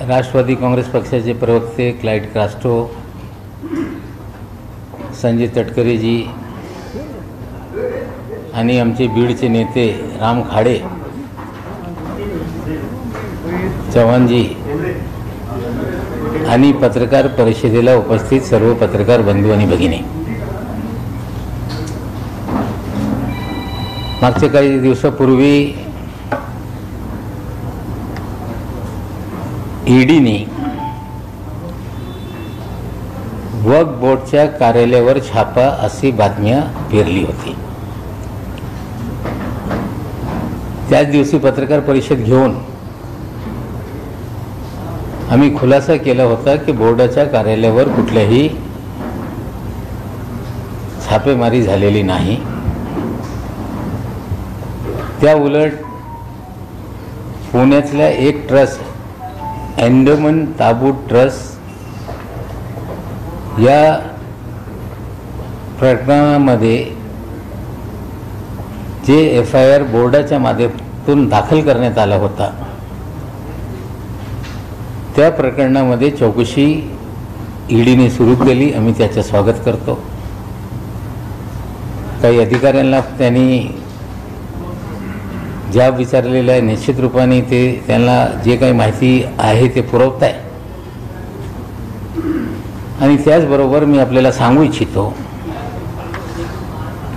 राष्ट्रवादी काँग्रेस पक्षाचे प्रवक्ते क्लाइड कास्ट्रो, संजय तटकरेजी आणि आमचे बीडचे नेते राम खाडे, चव्हाणजी आणि पत्रकार परिषदेला उपस्थित सर्व पत्रकार बंधू आणि भगिनी, मागच्या काही दिवसापूर्वी ईडीने वक्फ बोर्डच्या कार्यालयावर छापा अशी बातम्या पेरली होती। त्याच दिवशी पत्रकार परिषद घेऊन आम्ही खुलासा केला होता की बोर्डाच्या कार्यालयावर कुठल्याही छापेमारी झालेली नाही। त्या उलट पुण्यातल्या एक ट्रस्ट, एंडोमेंट ताबूत ट्रस्ट, या प्रकरणामध्ये जे FIR बोर्डाच्या माध्यमातून दाखल करण्यात आला होता, त्या प्रकरणामध्ये चौकशी ईडीने सुरू केली। आम्ही त्याचे स्वागत करतो। काही अधिकाऱ्यांना त्यांनी जाब विचारलेला आहे, निश्चित रूपाने ते त्यांना जे काही माहिती आहे ते पुरवत आहे। आणि त्याचबरोबर मी आपल्याला सांगू इच्छितो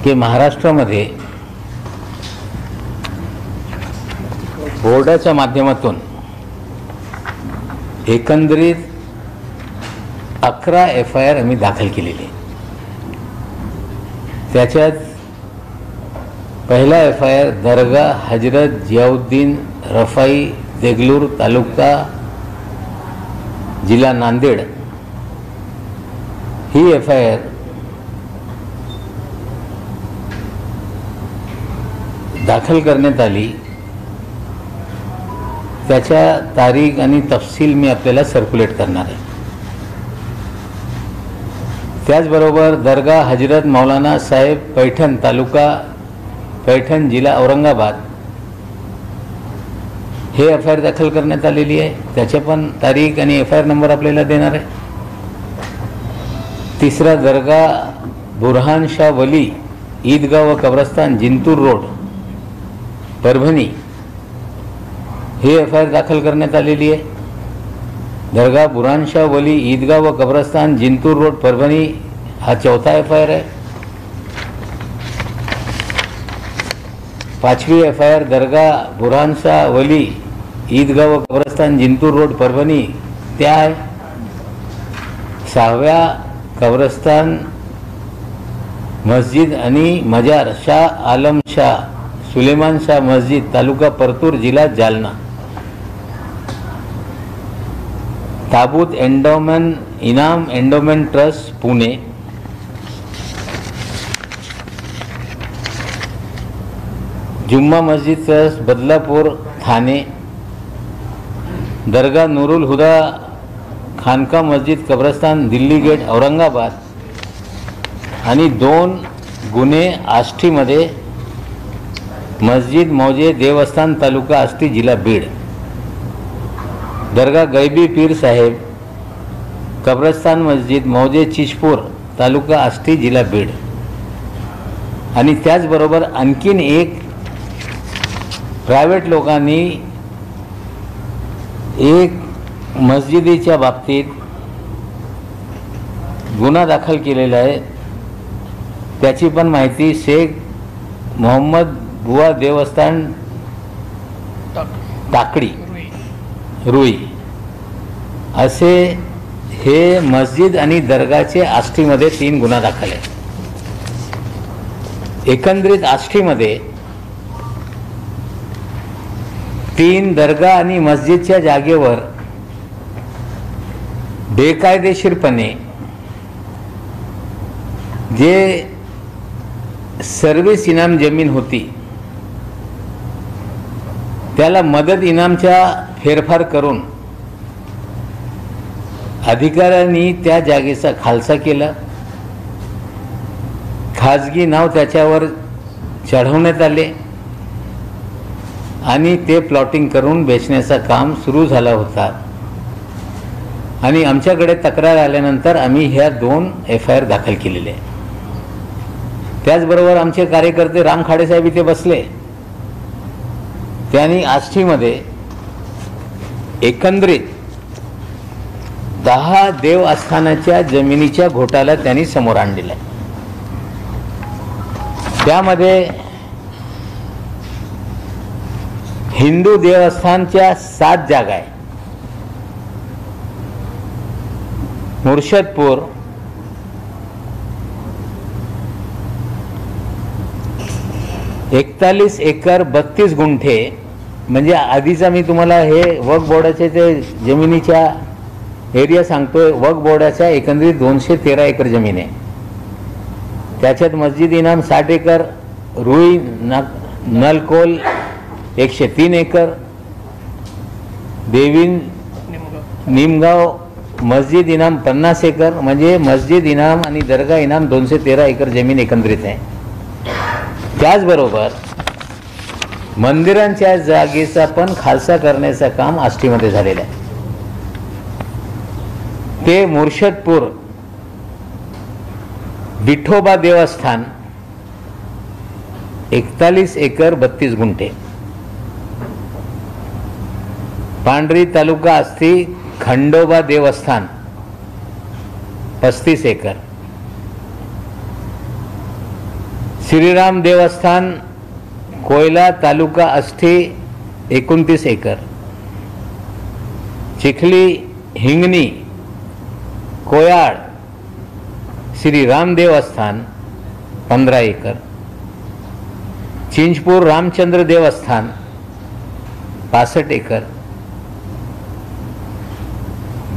की महाराष्ट्रामध्ये बोर्डाच्या माध्यमातून एकंदरीत 11 FIR आम्ही दाखल केलेले। त्याच्यात पहिला FIR दर्गा हजरत जियाउद्दीन रफाई, देगलूर तालुका, जिल्हा नांदेड, ही FIR दाखल करण्यात आली। त्याच्या तारीख आणि तपशील मी आपल्याला सर्क्युलेट करणार आहे। त्याचबरोबर दर्गा हजरत मौलाना साहेब, पैठण तालुका, पैठण जिल्हा औरंगाबाद, हे FIR दाखल करण्यात आलेली आहे। त्याचे पण तारीख आणि FIR नंबर आपल्याला देणार आहे। तिसरा दर्गा बुरहान शाह वली, ईदगाह व कब्रस्तान, जिंतूर रोड, परभणी, हे FIR दाखल करण्यात आलेली आहे। दर्गा बुरहान शाह वली, ईदगाह व कब्रस्तान, जिंतूर रोड, परभणी, हा चौथा FIR आहे। पाचवी FIR दर्गा बुरहान शाह वली, ईदगाह व कब्रस्तान, जिंतूर रोड, परभणी, त्या आहे। सहाव्या कब्रस्तान मस्जिद आणि मजार शाह आलम शाह, सुलेमान शाह मस्जिद, तालुका परतूर, जिल्हा जालना, ताबूत एंडोमेंट इनाम एंडोमेंट ट्रस्ट, पुणे। जुम्मा मस्जिद ट्रस्ट, बदलापूर, ठाणे। दर्गा नूरुल हुदा खानका मस्जिद, कब्रस्तान, दिल्ली गेट, औरंगाबाद। आणि 2 गुन्हे आष्टीमध्ये, मस्जिद मौजे देवस्थान, तालुका आष्टी, जिल्हा बीड। दर्गा गैबी पीर साहेब, कब्रस्तान मस्जिद मौजे चिचपूर, तालुका आष्टी, जिल्हा बीड। आणि त्याचबरोबर आणखीन एक प्रायव्हेट लोकांनी एक मस्जिदीच्या बाबतीत गुन्हा दाखल केलेला आहे। त्याची पण माहिती शेख मोहम्मद बुवा देवस्थान, टाकडी, रुई, असे हे मस्जिद आणि दर्गाचे आष्टीमध्ये 3 गुन्हा दाखल आहे। एकंदरीत आष्टीमध्ये 3 दर्गा आणि मस्जिदच्या जागेवर बेकायदेशीरपणे जे सर्व्हिस इनाम जमीन होती, त्याला मदत इनामच्या फेरफार करून अधिकाऱ्यांनी त्या जागेचा खालसा केला। खाजगी नाव त्याच्यावर चढवण्यात आले आणि ते प्लॉटिंग करून बेचण्याचं काम सुरू झालं होता। आणि आमच्याकडे तक्रार आल्यानंतर आम्ही ह्या 2 FIR दाखल केलेले आहे. त्याचबरोबर आमचे कार्यकर्ते राम खाडे साहेब इथे बसले. त्यांनी आष्टीमध्ये एकंदरीत 10 देवस्थानाच्या जमिनीच्या घोटाला त्यांनी समोर आणलेला आहे. त्यामध्ये हिंदू देवस्थानच्या 7 जागा आहे. मुर्शदपूर, एकतालीस एकर 32 गुंठे, म्हणजे आधीचा मी तुम्हाला हे वक्फ बोर्डाचे ते जमिनीच्या एरिया सांगतोय. वक्फ बोर्डाच्या एकंदरीत 213 एकर जमीन आहे. त्याच्यात मस्जिद इनाम 60 एकर, रुई नलकोल 103 एकर, देवी निमगाव मस्जिद इनाम 50 एकर, म्हणजे मस्जिद इनाम आणि दर्गा इनाम 213 एकर जमीन एकंदरीत आहे. त्याचबरोबर मंदिरांच्या जागेचा पण खालसा करण्याचं काम आष्टीमध्ये झालेलं आहे. ते मुर्शदपूर विठोबा देवस्थान 41 एकर 32 गुंठे, पांढरी तालुका आष्टी खंडोबा देवस्थान 35 एकर, श्रीराम देवस्थान कोयला तालुका आष्टी 29 एकर, चिखली हिंगणी कोयाळ श्रीराम देवस्थान 15 एकर, चिंचपूर रामचंद्र देवस्थान 65 एकर,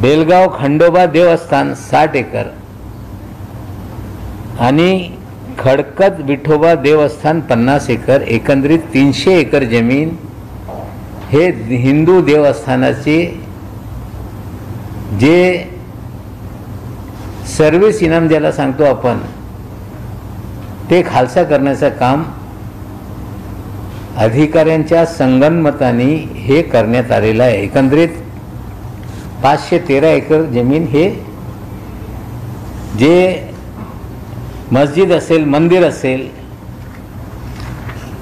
बेलगाव खंडोबा देवस्थान 60 एकर आणि खडकत विठोबा देवस्थान 50 एकर, एकंदरीत 300 एकर जमीन हे हिंदू देवस्थानाचे जे सर्व्हिस इनाम ज्याला सांगतो आपण, ते खालसा करण्याचं काम अधिकाऱ्यांच्या संगनमताने हे करण्यात आलेलं आहे. एकंदरीत 513 एकर जमीन हे जे मस्जिद असेल, मंदिर असेल,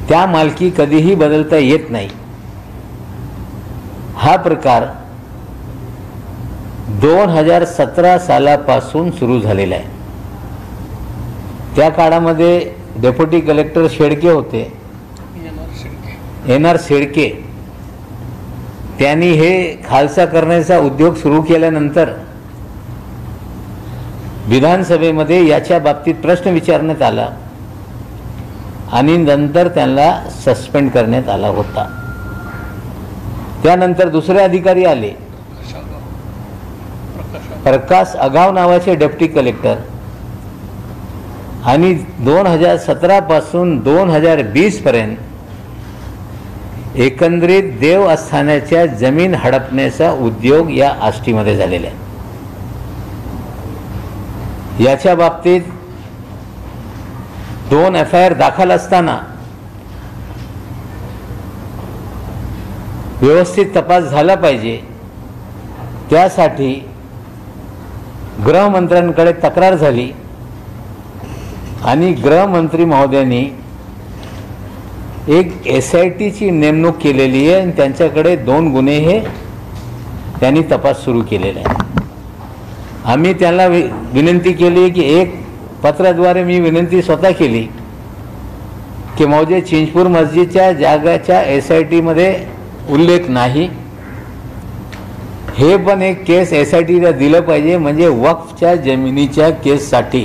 त्या मालकी कधीही बदलता येत नाही. हा प्रकार 2017 सालापासून सुरू झालेला आहे. त्या काळामध्ये डेप्युटी कलेक्टर शेडके होते, NR शेडके. त्यांनी हे खालसा करण्याचा उद्योग सुरू केल्यानंतर विधानसभेमध्ये याच्या बाबतीत प्रश्न विचारण्यात आला आणि नंतर त्यांना सस्पेंड करण्यात आला होता. त्यानंतर दुसरे अधिकारी आले, प्रकाश अगाव नावाचे डेप्युटी कलेक्टर, आणि 2017 पासून 2020 पर्यंत एकंदरीत देवस्थानाच्या जमीन हडपण्याचा उद्योग या आष्टीमध्ये झालेला आहे. याच्या बाबतीत 2 FIR दाखल असताना व्यवस्थित तपास झाला पाहिजे, त्यासाठी गृहमंत्र्यांकडे तक्रार झाली आणि गृहमंत्री महोदयांनी एक SITची नेमणूक केलेली आहे आणि त्यांच्याकडे 2 गुन्हे हे त्यांनी तपास सुरू केलेला आहे. आम्ही त्यांना विनंती केली की एक पत्राद्वारे मी विनंती स्वतः केली की मौजे चिंचपूर मस्जिदच्या जागाच्या SITमध्ये उल्लेख नाही, हे पण एक केस SITला दिलं पाहिजे. म्हणजे वक्फच्या जमिनीच्या केससाठी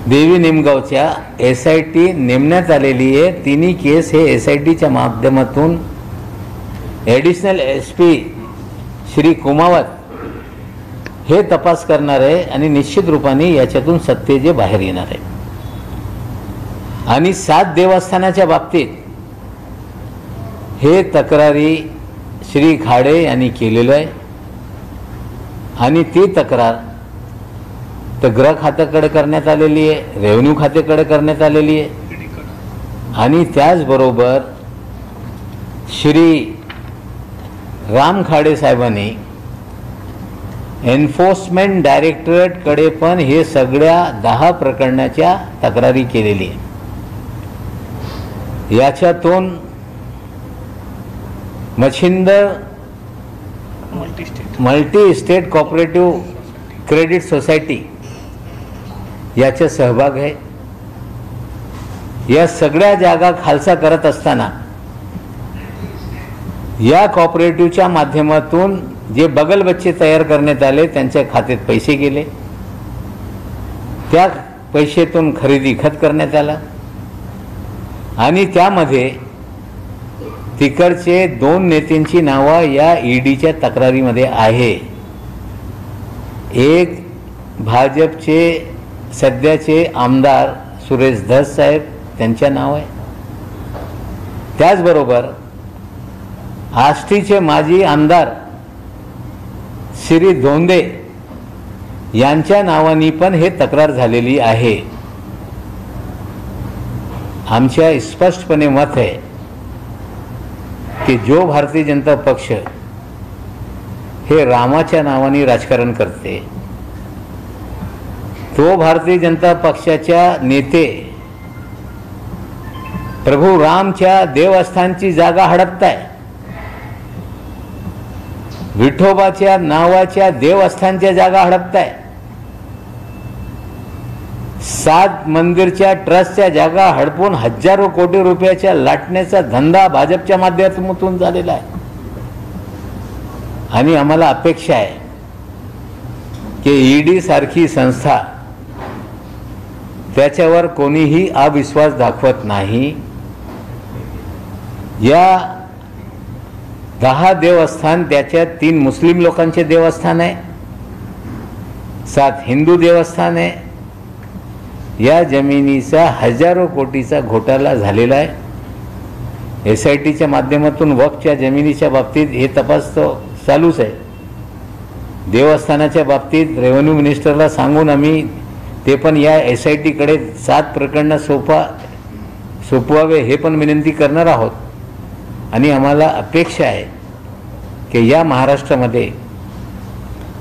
देवी निमगावच्या SIT नेमण्यात आलेली आहे. तिन्ही केस हे SITच्या माध्यमातून ॲडिशनल SP श्री कुमावत हे तपास करणार आहे आणि निश्चित रूपाने याच्यातून सत्य जे बाहेर येणार आहे. आणि 7 देवस्थानाच्या बाबतीत हे तक्रारी श्री खाडे यांनी केलेलं आहे आणि ती तक्रार तर गृह खात्याकडे करण्यात आलेली आहे, रेव्हेन्यू खात्याकडे करण्यात आलेली आहे आणि त्याचबरोबर श्री राम खाडे साहेबांनी एन्फोर्समेंट डायरेक्टरेटकडे पण हे सगळ्या 10 प्रकरणाच्या तक्रारी केलेली आहे. याच्यातून Machhindra multi state cooperative credit society याचा सहभाग आहे. या सगळ्या जागा खालसा करत असताना या कोऑपरेटिव्हच्या माध्यमातून जे बगल बच्चे तयार करण्यात आले त्यांच्या खात्यात पैसे गेले. त्या पैशातून खरेदी खत करण्यात आला आणि त्यामध्ये तिकडचे 2 नेत्यांची नावं या ईडीच्या तक्रारीमध्ये आहे. एक भाजपचे सध्याचे आमदार सुरेश धस साहेब त्यांच्या नाव आहे. त्याचबरोबर आष्टीचे माजी आमदार श्री धोंडे यांच्या नावानी पण हे तक्रार झालेली आहे. आमच्या स्पष्टपणे मत आहे की जो भारतीय जनता पक्ष हे रामाच्या नावाने राजकारण करते, तो भारतीय जनता पक्षाच्या नेते प्रभू रामच्या देवस्थानची जागा हडपताय, विठोबाच्या नावाच्या देवस्थानच्या जागा हडपताय, 7 मंदिरच्या ट्रस्टच्या जागा हडपून हजारो कोटी रुपयाच्या लाटण्याचा धंदा भाजपच्या माध्यमातून झालेला आहे. आणि आम्हाला अपेक्षा आहे की ईडी सारखी संस्था त्याच्यावर कोणीही अविश्वास दाखवत नाही. या 10 देवस्थान, त्याच्यात 3 मुस्लिम लोकांचे देवस्थान आहे, 7 हिंदू देवस्थान आहे. या जमिनीचा हजारो कोटीचा घोटाळा झालेला आहे. SITच्या माध्यमातून वक्फच्या जमिनीच्या बाबतीत हे तपास तो चालूच आहे. देवस्थानाच्या बाबतीत रेव्हेन्यू मिनिस्टरला सांगून आम्ही ते पण या SITकडे 7 प्रकरणं सोपवावे हे पण विनंती करणार आहोत. आणि आम्हाला अपेक्षा आहे की या महाराष्ट्रामध्ये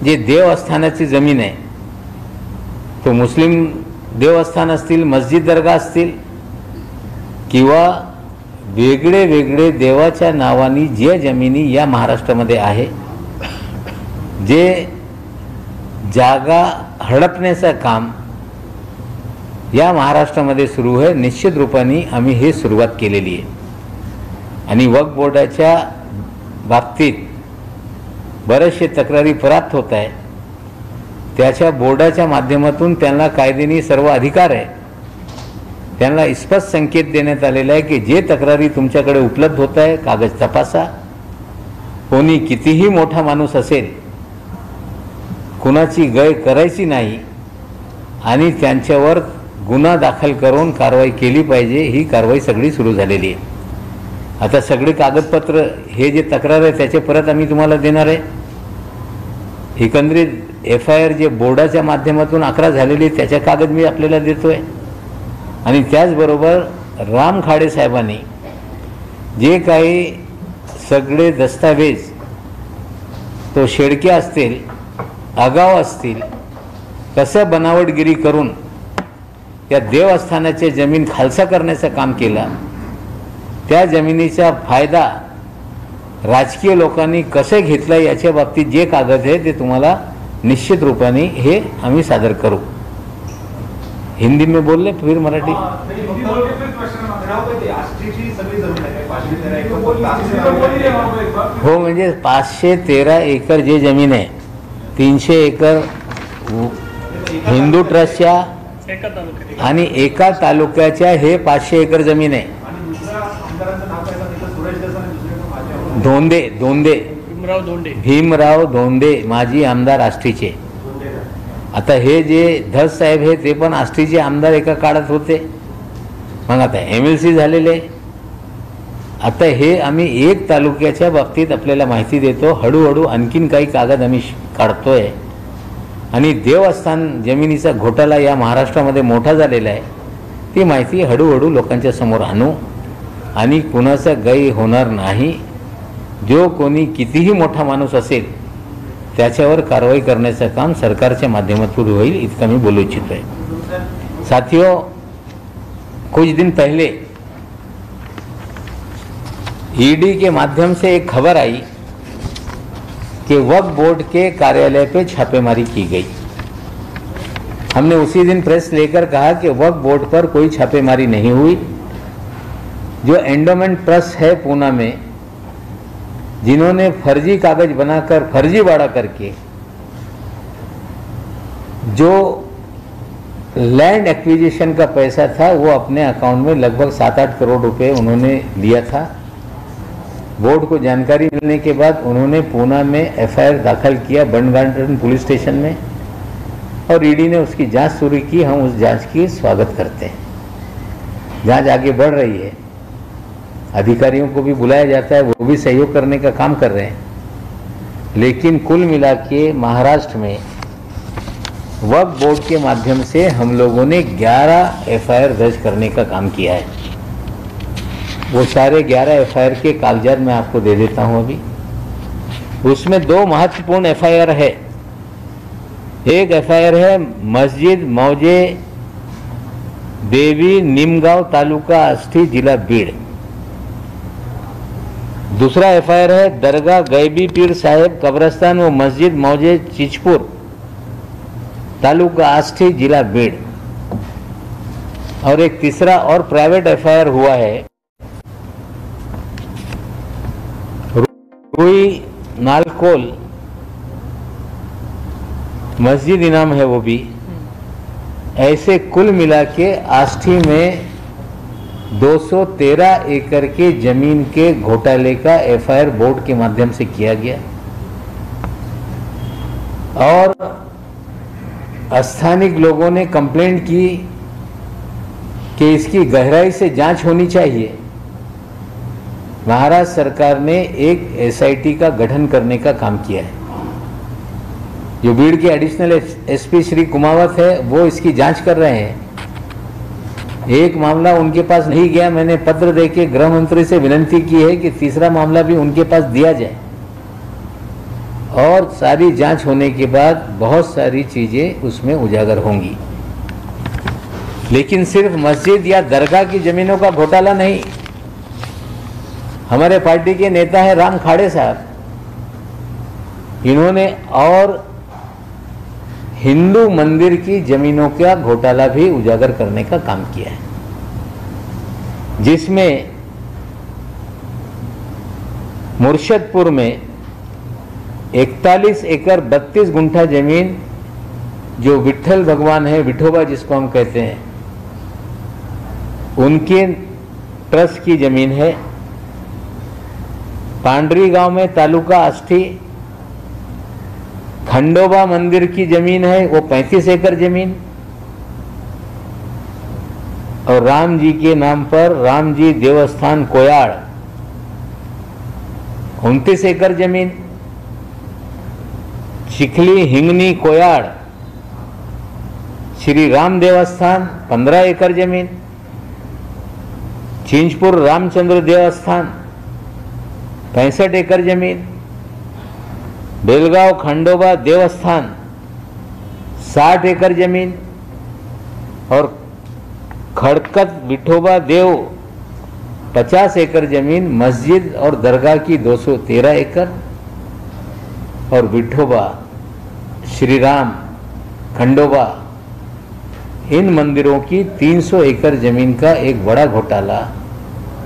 जे देवस्थानाची जमीन आहे, तो मुस्लिम देवस्थान असतील, मस्जिद दर्गा असतील किंवा वेगळे वेगळे देवाच्या नावानी जे जमिनी या महाराष्ट्रामध्ये आहे, जे जागा हडपण्याचं काम या महाराष्ट्रामध्ये सुरू आहे. निश्चित रूपाने आम्ही हे सुरुवात केलेली आहे. आणि वक्फ बोर्डाच्या बाबतीत बरेचसे तक्रारी प्राप्त होत आहे. त्याच्या बोर्डाच्या माध्यमातून त्यांना कायद्याने सर्व अधिकार आहे. त्यांना स्पष्ट संकेत देण्यात आलेला आहे की जे तक्रारी तुमच्याकडे उपलब्ध होत आहे कागद तपासा. कोणी कितीही मोठा माणूस असेल, कुणाची गय करायची नाही आणि त्यांच्यावर गुन्हा दाखल करून कारवाई केली पाहिजे. ही कारवाई सगळी सुरू झालेली आहे. आता सगळे कागदपत्र हे जे तक्रार आहे त्याचे परत आम्ही तुम्हाला देणार आहे. एकंदरीत FIR जे बोर्डाच्या माध्यमातून 11 झालेली त्याच्या कागद मी आपल्याला देतोय. आणि त्याचबरोबर राम खाडे साहेबांनी जे काही सगळे दस्तावेज, तो शेडके असतील, आगाव असतील, कसं बनावटगिरी करून त्या देवस्थानाचे जमीन खालसा करण्याचं काम केलं, त्या जमिनीचा फायदा राजकीय लोकांनी कसे घेतला याच्या बाबतीत जे कागद आहे ते तुम्हाला निश्चित रूपाने हे आम्ही सादर करू. हिंदी में बोलले फिर मराठी. हो, म्हणजे 513 एकर जे जमीन आहे, 300 एकर हिंदू ट्रस्टच्या आणि एका तालुक्याच्या हे 500 एकर जमीन आहे. भीमराव धोंडे माजी आमदार आष्टीचे. आता हे जे धस साहेब हे ते पण आष्टीचे आमदार एका काळात होते, मग आता MLC झालेले. आता हे आम्ही एक तालुक्याच्या बाबतीत आपल्याला माहिती देतो. हळूहळू आणखीन काही कागद आम्ही काढतोय आणि देवस्थान जमिनीचा घोटाळा या महाराष्ट्रामध्ये मोठा झालेला आहे. ती माहिती हळूहळू लोकांच्या समोर आणू आणि कुणाचा गैर होणार नाही. जो कोणी कितीही मोठा माणूस असेल त्याच्यावर कारवाई करण्याचं काम सरकारच्या माध्यमातून होईल इतना मैं बोलू इच्छित है। साथियों, कुछ दिन पहले ईडी के माध्यम से एक खबर आई कि वक्फ बोर्ड के कार्यालय पे छापेमारी की गई। हमने उसी दिन प्रेस लेकर कहा कि वक्फ बोर्ड पर कोई छापेमारी नहीं हुई। जो एंडोमेंट ट्रस्ट है पूना में, जिन्होंने फर्जी कागज बनाकर फर्जीवाड़ा करके जो लैंड एक्विजिशन का पैसा था वो अपने अकाउंट में लगभग 7-8 करोड़ रुपए उन्होंने लिया था। बोर्ड को जानकारी मिलने के बाद उन्होंने पूना में एफआईआर दाखिल किया बंड गार्डन पुलिस स्टेशन में, और ईडी ने उसकी जांच शुरू की। हम उस जांच की स्वागत करते हैं। जांच आगे बढ़ रही है, अधिकारियों को भी बुलाया जाता है, वो भी सहयोग करने का काम कर रहे हैं। लेकिन कुल मिला के महाराष्ट्र में वक्फ बोर्ड के माध्यम से हम लोगों ने 11 एफआईआर दर्ज करने का काम किया है। वो सारे 11 एफआईआर के कागजात मैं आपको दे देता हूं अभी। उसमें 2 महत्वपूर्ण एफआईआर है। एक एफआईआर है मस्जिद मौजे देवी निमगांव तालुका आष्टी जिला बीड़। दूसरा एफआईआर है दरगाह गैबी पीर साहेब कब्रस्तान व मस्जिद मौजे चिचपुर तालुका आष्टी जिला बीड़। और एक तीसरा और प्राइवेट एफआईआर हुआ है रुई नालकोल मस्जिद इनाम है वो भी। ऐसे कुल मिला के आष्टी में 213 एकड़ के जमीन के घोटाले का एफआईआर बोर्ड के माध्यम से किया गया। और स्थानिक लोगों ने कंप्लेंट की कि इसकी गहराई से जांच होनी चाहिए। महाराष्ट्र सरकार ने एक एसआईटी का गठन करने का काम किया है। जो बीड़ के एडिशनल एसपी श्री कुमावत है वो इसकी जांच कर रहे हैं। एक मामला उनके पास नहीं गया, मैंने पत्र देके गृह मंत्री से विनती की है कि तीसरा मामला भी उनके पास दिया जाए। और सारी जांच होने के बाद बहुत सारी चीजें उसमें उजागर होंगी। लेकिन सिर्फ मस्जिद या दरगाह की जमीनों का घोटाला नहीं। हमारे पार्टी के नेता है राम खाड़े साहब, इन्होंने और हिंदू मंदिर की जमीनों का घोटाला भी उजागर करने का काम किया है, जिसमें मुर्शदपुर में 41 एकड़ 32 गुंठा जमीन जो विठल भगवान है, विठोबा जिसको हम कहते हैं, उनके ट्रस्ट की जमीन है। पांडरी गांव में तालुका आष्टी खंडोबा मंदिर की जमीन है, वो 35 एकड़ जमीन। और राम जी के नाम पर राम जी देवस्थान कोयाड़ 29 एकड़ जमीन। चिखली हिंगनी कोयाड़ श्री राम देवस्थान 15 एकड़ जमीन। चिंचपुर रामचंद्र देवस्थान 65 एकड़ जमीन। बेलगांव खंडोबा देवस्थान 60 एकड़ जमीन। और खड़कत विठोबा देव 50 एकड़ जमीन। मस्जिद और दरगाह की 213 एकड़ और विठोबा श्री राम खंडोबा इन मंदिरों की 300 एकड़ जमीन का एक बड़ा घोटाला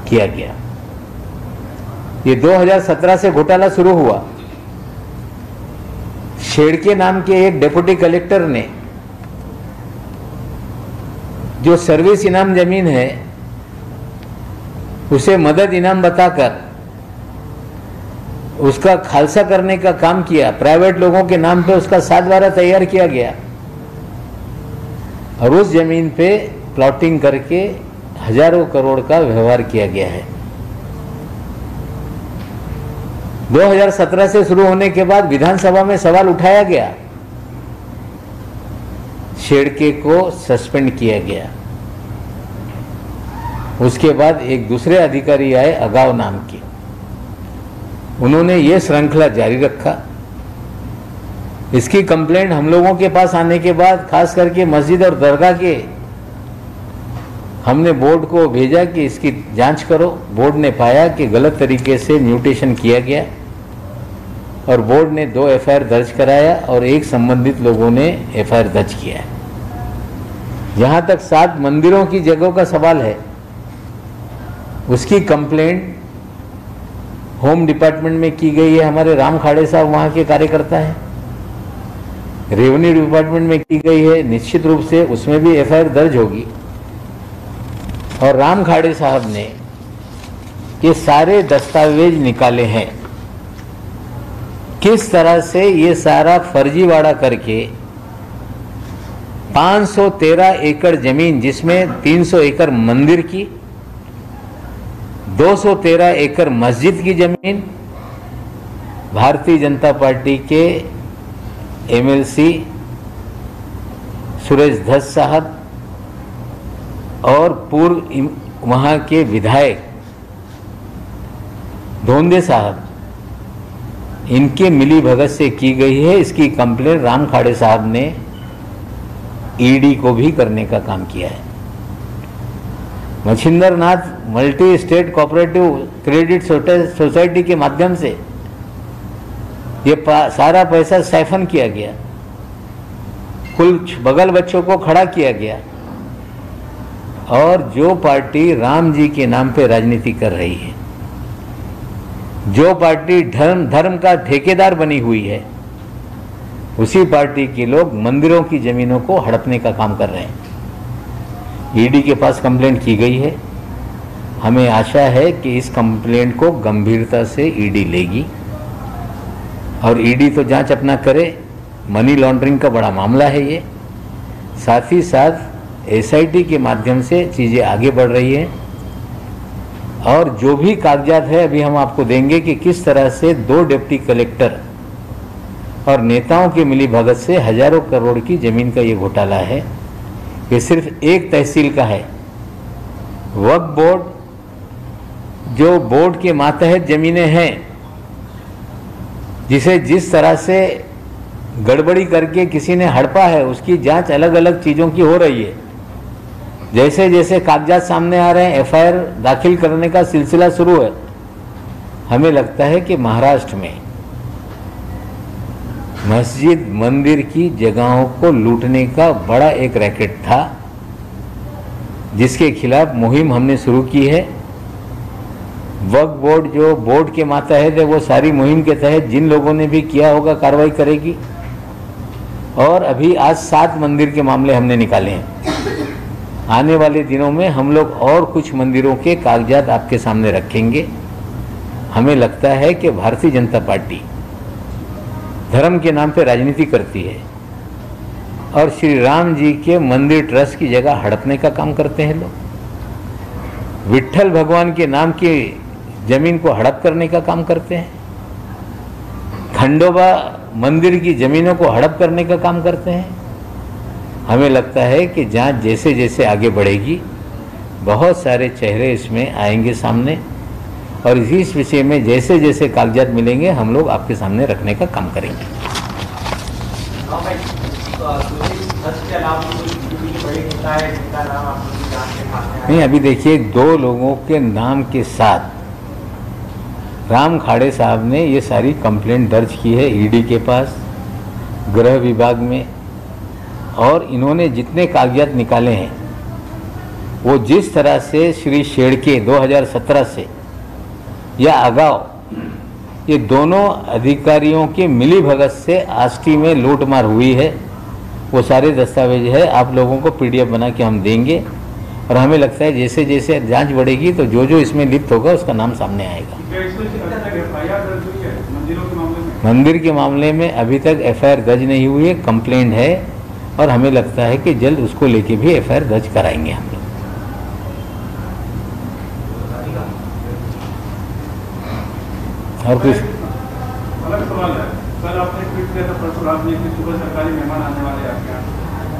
किया गया। ये 2017 से घोटाला शुरू हुआ। शेड़के नाम के एक डिप्टी कलेक्टर ने जो सर्विस इनाम जमीन है उसे मदद इनाम बताकर उसका खालसा करने का काम किया। प्राइवेट लोगों के नाम पे उसका 7/12 तैयार किया गया और उस जमीन पे प्लॉटिंग करके हजारों करोड़ का व्यवहार किया गया है। 2017 से शुरू होने के बाद विधानसभा में सवाल उठाया गया, शेड़के को सस्पेंड किया गया। उसके बाद एक दूसरे अधिकारी आए अगाव नाम के, उन्होंने ये श्रृंखला जारी रखा इसकी कंप्लेंट हम लोगों के पास आने के बाद खास करके मस्जिद और दरगाह के हमने बोर्ड को भेजा कि इसकी जांच करो। बोर्ड ने पाया कि गलत तरीके से म्यूटेशन किया गया और बोर्ड ने 2 एफआईआर दर्ज कराया और 1 संबंधित लोगों ने एफआईआर दर्ज किया है। जहां तक 7 मंदिरों की जगहों का सवाल है, उसकी कंप्लेंट होम डिपार्टमेंट में की गई है। हमारे राम खाड़े साहब वहां के कार्यकर्ता हैं। रेवेन्यू डिपार्टमेंट में की गई है, निश्चित रूप से उसमें भी एफआईआर दर्ज होगी। और राम खाड़े साहब ने ये सारे दस्तावेज निकाले हैं, किस तरह से ये सारा फर्जीवाड़ा करके 513 एकड़ जमीन, जिसमें 300 एकड़ मंदिर की, 213 एकड़ मस्जिद की जमीन भारतीय जनता पार्टी के एमएलसी सुरेश धस साहब और पूर्व वहां के विधायक धोंदे साहब, इनके मिली भगत से की गई है। इसकी कंप्लेंट राम खाड़े साहब ने ईडी को भी करने का काम किया है। Machhindar Nath multi state cooperative credit society के माध्यम से ये सारा पैसा सैफन किया गया, कुछ बगल बच्चों को खड़ा किया गया। और जो पार्टी राम जी के नाम पे राजनीति कर रही है, जो पार्टी धर्म का ठेकेदार बनी हुई है, उसी पार्टी के लोग मंदिरों की जमीनों को हड़पने का काम कर रहे हैं। ईडी के पास कंप्लेंट की गई है। हमें आशा है कि इस कंप्लेंट को गंभीरता से ईडी लेगी और ईडी तो जांच अपना करे। मनी लॉन्ड्रिंग का बड़ा मामला है ये। साथ ही साथ एसआईटी के माध्यम से चीज़ें आगे बढ़ रही है और जो भी कागजात है अभी हम आपको देंगे कि किस तरह से 2 डिप्टी कलेक्टर और नेताओं के मिली भगत से हजारों करोड़ की जमीन का ये घोटाला है। ये सिर्फ एक तहसील का है। वक्फ बोर्ड जो बोर्ड के मातहत जमीनें हैं, जिसे जिस तरह से गड़बड़ी करके किसी ने हड़पा है, उसकी जांच अलग अलग चीज़ों की हो रही है। जैसे जैसे कागजात सामने आ रहे हैं, एफआईआर दाखिल करने का सिलसिला शुरू है। हमें लगता है कि महाराष्ट्र में मस्जिद मंदिर की जगहों को लूटने का बड़ा एक रैकेट था, जिसके खिलाफ मुहिम हमने शुरू की है। वक्फ बोर्ड जो बोर्ड के मातहत है, वो सारी मुहिम के तहत जिन लोगों ने भी किया होगा कार्रवाई करेगी। और अभी आज 7 मंदिर के मामले हमने निकाले हैं। आने वाले दिनों में हम लोग और कुछ मंदिरों के कागजात आपके सामने रखेंगे। हमें लगता है कि भारतीय जनता पार्टी धर्म के नाम पे राजनीति करती है और श्री राम जी के मंदिर ट्रस्ट की जगह हड़पने का काम करते हैं लोग। विट्ठल भगवान के नाम की जमीन को हड़प करने का काम करते हैं। खंडोबा मंदिर की जमीनों को हड़प करने का काम करते हैं। हमें लगता है कि जांच जैसे जैसे आगे बढ़ेगी, बहुत सारे चेहरे इसमें आएंगे सामने और इस विषय में जैसे जैसे कागजात मिलेंगे हम लोग आपके सामने रखने का काम करेंगे। नहीं, अभी देखिए 2 लोगों के नाम के साथ राम खाड़े साहब ने ये सारी कंप्लेंट दर्ज की है ईडी के पास, गृह विभाग में। और इन्होंने जितने कागजात निकाले हैं, वो जिस तरह से श्री शेड़के 2017 से या अगाव ये दोनों अधिकारियों के मिली भगत से आष्टी में लूटमार हुई है, वो सारे दस्तावेज है। आप लोगों को पीडीएफ बना के हम देंगे और हमें लगता है जैसे जैसे जांच बढ़ेगी तो जो जो इसमें लिप्त होगा उसका नाम सामने आएगा। मंदिर के मामले में अभी तक एफआईआर दर्ज नहीं हुई है, कंप्लेंट है और हमें लगता है कि जल्द उसको लेके भी एफआईआर दर्ज कराएंगे हम लोग। और कुछ अलग सवाल है। कल आपने ट्वीट किया था, परसों रात में कि सुबह सरकारी मेहमान आने वाले आपके यहाँ,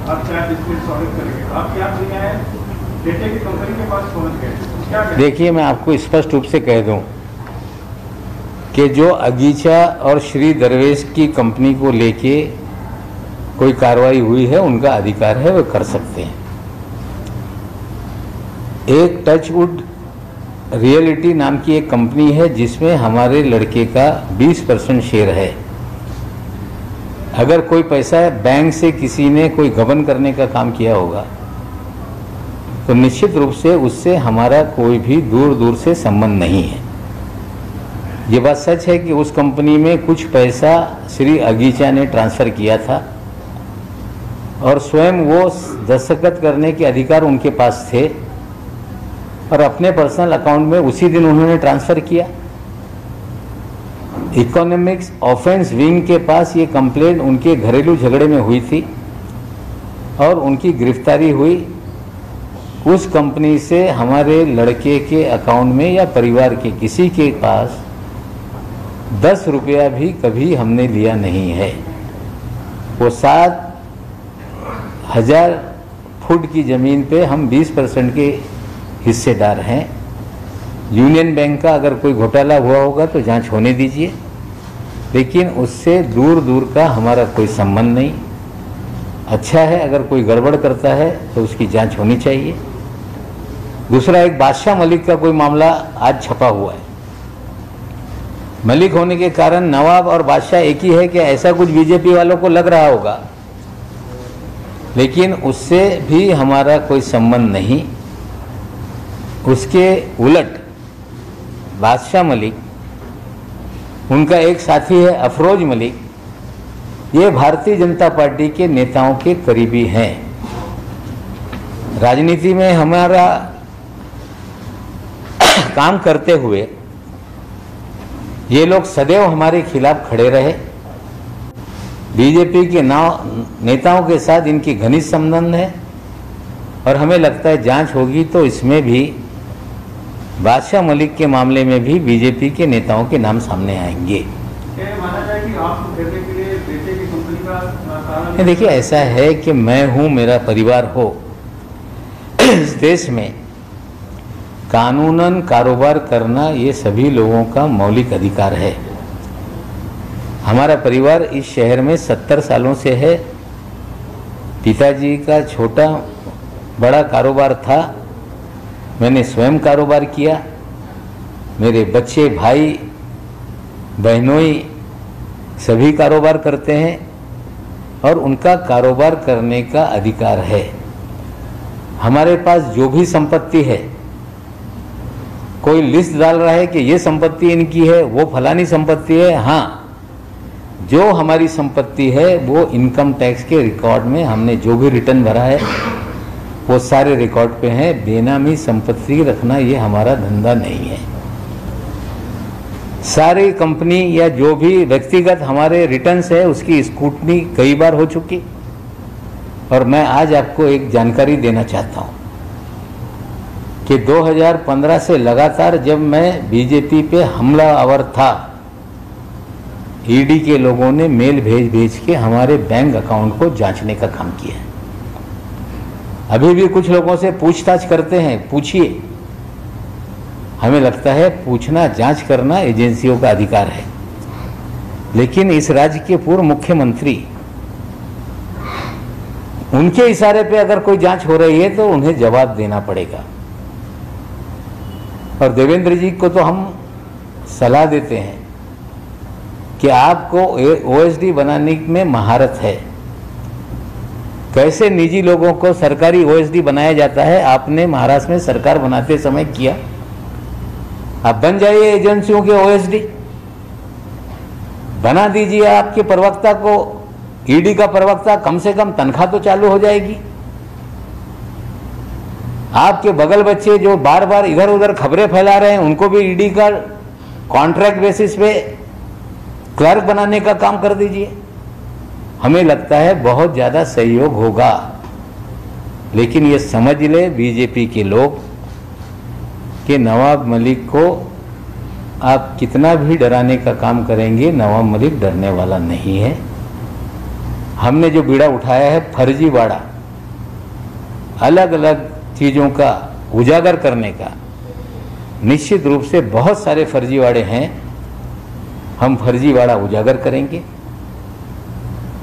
आप क्या डिस्प्यूट सॉल्व करेंगे? आप क्या दुनिया है डेटे की कंपनी के पास पहुँच गए, क्या? देखिए, मैं आपको स्पष्ट रूप से कह दूं कि जो अगीचा और श्री दरवेश की कंपनी को लेके कोई कार्रवाई हुई है, उनका अधिकार है, वे कर सकते हैं। एक टचवुड रियलिटी नाम की एक कंपनी है जिसमें हमारे लड़के का 20% शेयर है। अगर कोई पैसा बैंक से किसी ने कोई गबन करने का काम किया होगा तो निश्चित रूप से उससे हमारा कोई भी दूर दूर से संबंध नहीं है। ये बात सच है कि उस कंपनी में कुछ पैसा श्री अगीचा ने ट्रांसफ़र किया था और स्वयं वो दस्तखत करने के अधिकार उनके पास थे और अपने पर्सनल अकाउंट में उसी दिन उन्होंने ट्रांसफ़र किया। इकोनॉमिक्स ऑफेंस विंग के पास ये कंप्लेंट उनके घरेलू झगड़े में हुई थी और उनकी गिरफ्तारी हुई। उस कंपनी से हमारे लड़के के अकाउंट में या परिवार के किसी के पास 10 रुपया भी कभी हमने लिया नहीं है। वो 7,000 फुट की ज़मीन पे हम 20% के हिस्सेदार हैं। यूनियन बैंक का अगर कोई घोटाला हुआ होगा तो जांच होने दीजिए, लेकिन उससे दूर दूर का हमारा कोई संबंध नहीं। अच्छा है, अगर कोई गड़बड़ करता है तो उसकी जांच होनी चाहिए। दूसरा, एक बादशाह मलिक का कोई मामला आज छपा हुआ है। मलिक होने के कारण नवाब और बादशाह एक ही है, कि ऐसा कुछ बीजेपी वालों को लग रहा होगा, लेकिन उससे भी हमारा कोई संबंध नहीं। उसके उलट बादशाह मलिक, उनका एक साथी है अफरोज मलिक, ये भारतीय जनता पार्टी के नेताओं के करीबी हैं। राजनीति में हमारा काम करते हुए ये लोग सदैव हमारे खिलाफ खड़े रहे। बीजेपी के नेताओं के साथ इनकी घनिष्ठ संबंध है और हमें लगता है जांच होगी तो इसमें भी बादशाह मलिक के मामले में भी बीजेपी के नेताओं के नाम सामने आएंगे। माना जाए कि आपको बेटे के लिए बेटे की कंपनी का देखिए, ऐसा है कि मैं हूँ, मेरा परिवार हो, इस देश में कानूनन कारोबार करना ये सभी लोगों का मौलिक अधिकार है। हमारा परिवार इस शहर में 70 सालों से है। पिताजी का छोटा बड़ा कारोबार था, मैंने स्वयं कारोबार किया। मेरे बच्चे, भाई बहनोई सभी कारोबार करते हैं और उनका कारोबार करने का अधिकार है। हमारे पास जो भी संपत्ति है, कोई लिस्ट डाल रहा है कि ये संपत्ति इनकी है, वो फलानी संपत्ति है। हाँ, जो हमारी संपत्ति है वो इनकम टैक्स के रिकॉर्ड में हमने जो भी रिटर्न भरा है वो सारे रिकॉर्ड पे है। बेनामी संपत्ति रखना ये हमारा धंधा नहीं है। सारी कंपनी या जो भी व्यक्तिगत हमारे रिटर्न्स है उसकी स्क्रूटनी कई बार हो चुकी। और मैं आज आपको एक जानकारी देना चाहता हूँ कि 2015 से लगातार जब मैं बीजेपी पे हमलावर था, ईडी के लोगों ने मेल भेज के हमारे बैंक अकाउंट को जांचने का काम किया है। अभी भी कुछ लोगों से पूछताछ करते हैं, पूछिए। हमें लगता है पूछना, जांच करना एजेंसियों का अधिकार है, लेकिन इस राज्य के पूर्व मुख्यमंत्री, उनके इशारे पे अगर कोई जांच हो रही है तो उन्हें जवाब देना पड़ेगा। और देवेंद्र जी को तो हम सलाह देते हैं कि आपको ओएसडी बनाने में महारत है। कैसे निजी लोगों को सरकारी ओएसडी बनाया जाता है, आपने महाराष्ट्र में सरकार बनाते समय किया। आप बन जाइए एजेंसियों के ओएसडी, बना दीजिए आपके प्रवक्ता को, ईडी का प्रवक्ता, कम से कम तनख्वाह तो चालू हो जाएगी। आपके बगल बच्चे जो बार बार इधर उधर खबरें फैला रहे हैं उनको भी ईडी का कॉन्ट्रैक्ट बेसिस पे क्लर्क बनाने का काम कर दीजिए। हमें लगता है बहुत ज़्यादा सहयोग होगा। लेकिन ये समझ ले बीजेपी के लोग कि नवाब मलिक को आप कितना भी डराने का काम करेंगे, नवाब मलिक डरने वाला नहीं है। हमने जो बीड़ा उठाया है फर्जीवाड़ा, अलग अलग चीज़ों का उजागर करने का, निश्चित रूप से बहुत सारे फर्जीवाड़े हैं, हम फर्जीवाड़ा उजागर करेंगे।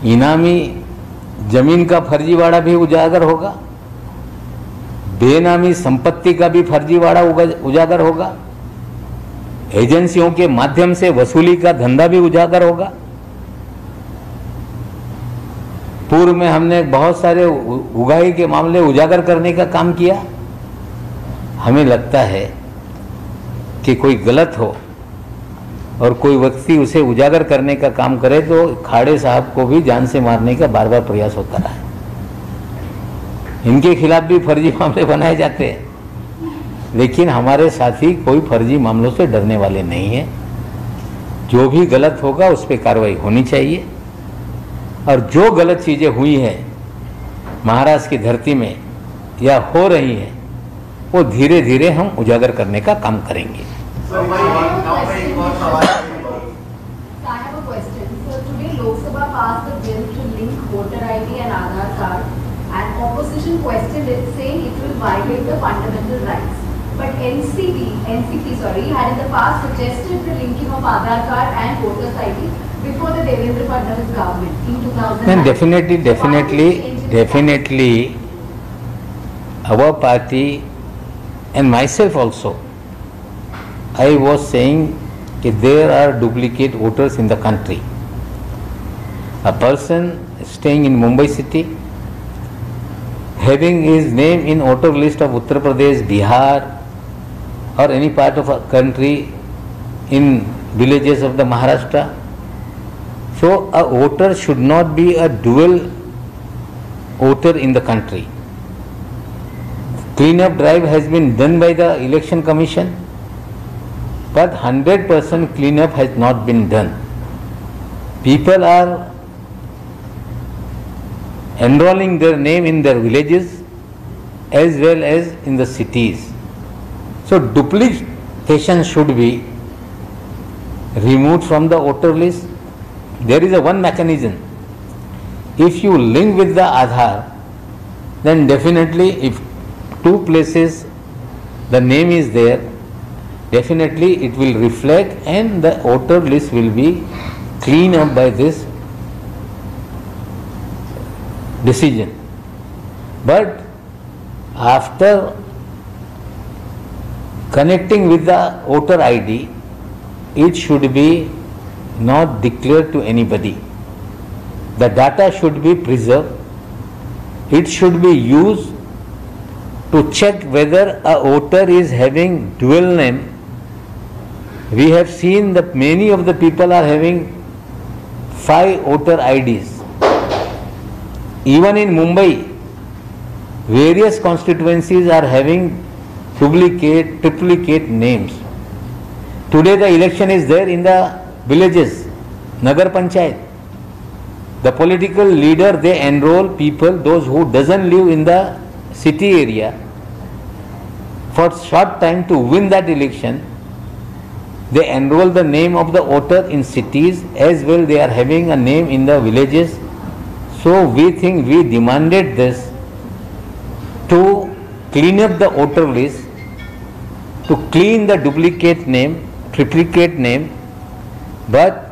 इनामी जमीन का फर्जीवाड़ा भी उजागर होगा, बेनामी संपत्ति का भी फर्जीवाड़ा उजागर होगा, एजेंसियों के माध्यम से वसूली का धंधा भी उजागर होगा। पूर्व में हमने बहुत सारे उगाही के मामले उजागर करने का काम किया। हमें लगता है कि कोई गलत हो और कोई व्यक्ति उसे उजागर करने का काम करे तो खाड़े साहब को भी जान से मारने का बार बार प्रयास होता रहा है। इनके खिलाफ भी फर्जी मामले बनाए जाते हैं, लेकिन हमारे साथी कोई फर्जी मामलों से डरने वाले नहीं हैं। जो भी गलत होगा उस पर कार्रवाई होनी चाहिए, और जो गलत चीज़ें हुई हैं महाराष्ट्र की धरती में या हो रही हैं वो धीरे धीरे हम उजागर करने का काम करेंगे। I have a question. So today Lok Sabha passed a bill to link voter ID and Aadhaar card, and opposition questioned it, saying it will violate the fundamental rights. But NCP had in the past suggested the linking of Aadhaar card and voters ID before the Devendra Fadnavis government in 2009. And definitely, our party and myself also, I was saying that there are duplicate voters in the country. A person staying in Mumbai city, having his name in voter list of Uttar Pradesh, Bihar, or any part of a country in villages of the Maharashtra. So a voter should not be a dual voter in the country. Clean-up drive has been done by the Election Commission, but 100% clean-up has not been done. People are enrolling their name in their villages as well as in the cities. So duplication should be removed from the voter list. There is a one mechanism. If you link with the Aadhaar, then definitely if two places the name is there, definitely it will reflect and the voter list will be cleaned up by this decision. But after connecting with the voter ID, it should be not declared to anybody. The data should be preserved. It should be used to check whether a voter is having dual name. We have seen that many of the people are having 5 voter IDs. Even in Mumbai, various constituencies are having triplicate names. Today the election is there in the villages, Nagar Panchayat. The political leader, they enroll people, those who doesn't live in the city area, for short time to win that election. They enroll the name of the voter in cities as well, they are having a name in the villages. So we think we demanded this to clean up the voter list, to clean the duplicate name, triplicate name, but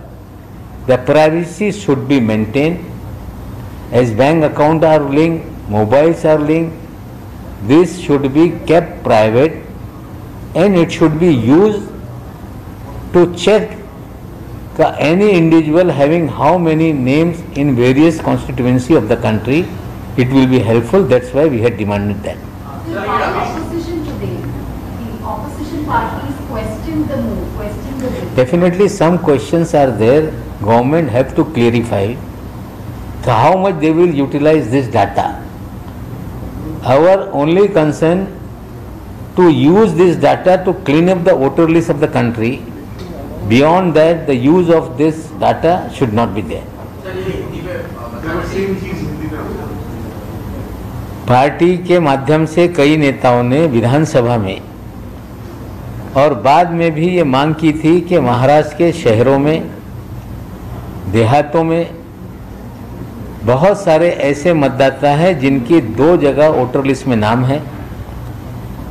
the privacy should be maintained. As bank accounts are linked, mobiles are linked, this should be kept private and it should be used to check any individual having how many names in various constituency of the country. It will be helpful. That's why we had demanded that. The opposition today, the opposition parties question the move, question the bill. Definitely some questions are there. Government have to clarify how much they will utilize this data. Our only concern to use this data to clean up the voter list of the country. Beyond that, the use of this data should not be there. Party के माध्यम से कई नेताओं ने विधानसभा में और बाद में भी ये मांग की थी कि महाराष्ट्र के शहरों में, देहातों में बहुत सारे ऐसे मतदाता हैं जिनकी 2 जगह वोटर लिस्ट में नाम है।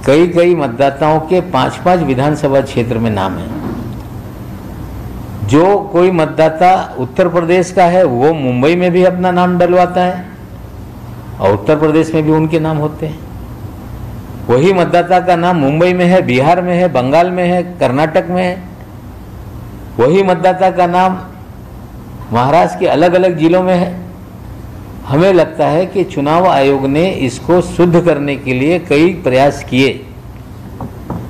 कई मतदाताओं के 5-5 विधानसभा क्षेत्र में नाम है। जो कोई मतदाता उत्तर प्रदेश का है वो मुंबई में भी अपना नाम डलवाता है और उत्तर प्रदेश में भी उनके नाम होते हैं। वही मतदाता का नाम मुंबई में है, बिहार में है, बंगाल में है, कर्नाटक में है। वही मतदाता का नाम महाराष्ट्र के अलग अलग जिलों में है। हमें लगता है कि चुनाव आयोग ने इसको शुद्ध करने के लिए कई प्रयास किए,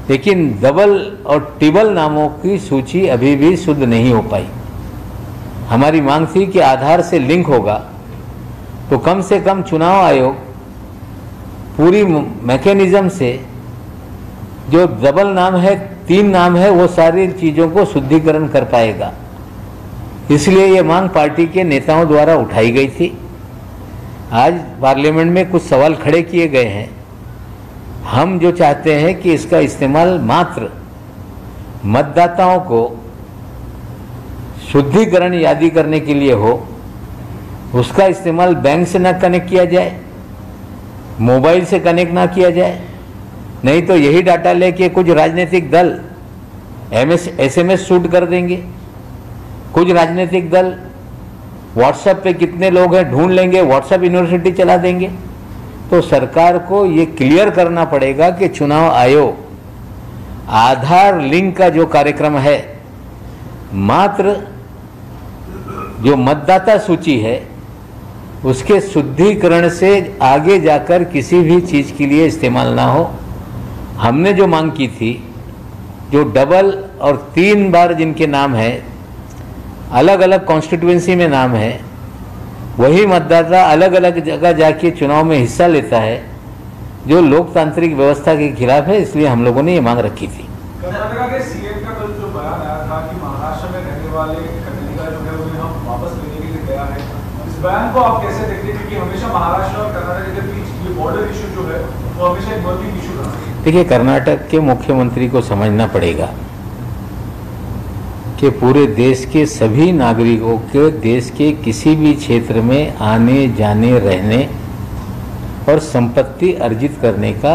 लेकिन डबल और ट्रिपल नामों की सूची अभी भी शुद्ध नहीं हो पाई। हमारी मांग थी कि आधार से लिंक होगा तो कम से कम चुनाव आयोग पूरी मैकेनिज्म से जो डबल नाम है, 3 नाम है, वो सारी चीज़ों को शुद्धिकरण कर पाएगा। इसलिए ये मांग पार्टी के नेताओं द्वारा उठाई गई थी। आज पार्लियामेंट में कुछ सवाल खड़े किए गए हैं। हम जो चाहते हैं कि इसका इस्तेमाल मात्र मतदाताओं को शुद्धिकरण यादी करने के लिए हो, उसका इस्तेमाल बैंक से ना कनेक्ट किया जाए, मोबाइल से कनेक्ट ना किया जाए। नहीं तो यही डाटा लेके कुछ राजनीतिक दल SMS शूट कर देंगे। कुछ राजनीतिक दल व्हाट्सएप पे कितने लोग हैं ढूंढ लेंगे, व्हाट्सएप यूनिवर्सिटी चला देंगे। तो सरकार को ये क्लियर करना पड़ेगा कि चुनाव आयोग आधार लिंक का जो कार्यक्रम है, मात्र जो मतदाता सूची है उसके शुद्धिकरण से आगे जाकर किसी भी चीज़ के लिए इस्तेमाल ना हो। हमने जो मांग की थी, जो डबल और 3 बार जिनके नाम है, अलग अलग कॉन्स्टिट्यूएंसी में नाम है, वही मतदाता अलग अलग जगह जाके चुनाव में हिस्सा लेता है, जो लोकतांत्रिक व्यवस्था के खिलाफ है। इसलिए हम लोगों ने ये मांग रखी थी। कर्नाटका के सीएम का कल जो बयान आया था कि महाराष्ट्र में रहने वाले कन्नडिगा जो है उन्हें हम वापस लेने के लिए तैयार है, इस बयान को आप कैसे देखते हैं? क्योंकि हमेशा महाराष्ट्र और कर्नाटक के बीच ये बॉर्डर इशू जो है वो हमेशा एक बर्निंग इशू रहा है। देखिए, कर्नाटक के मुख्यमंत्री को समझना पड़ेगा कि पूरे देश के सभी नागरिकों के देश के किसी भी क्षेत्र में आने जाने, रहने और संपत्ति अर्जित करने का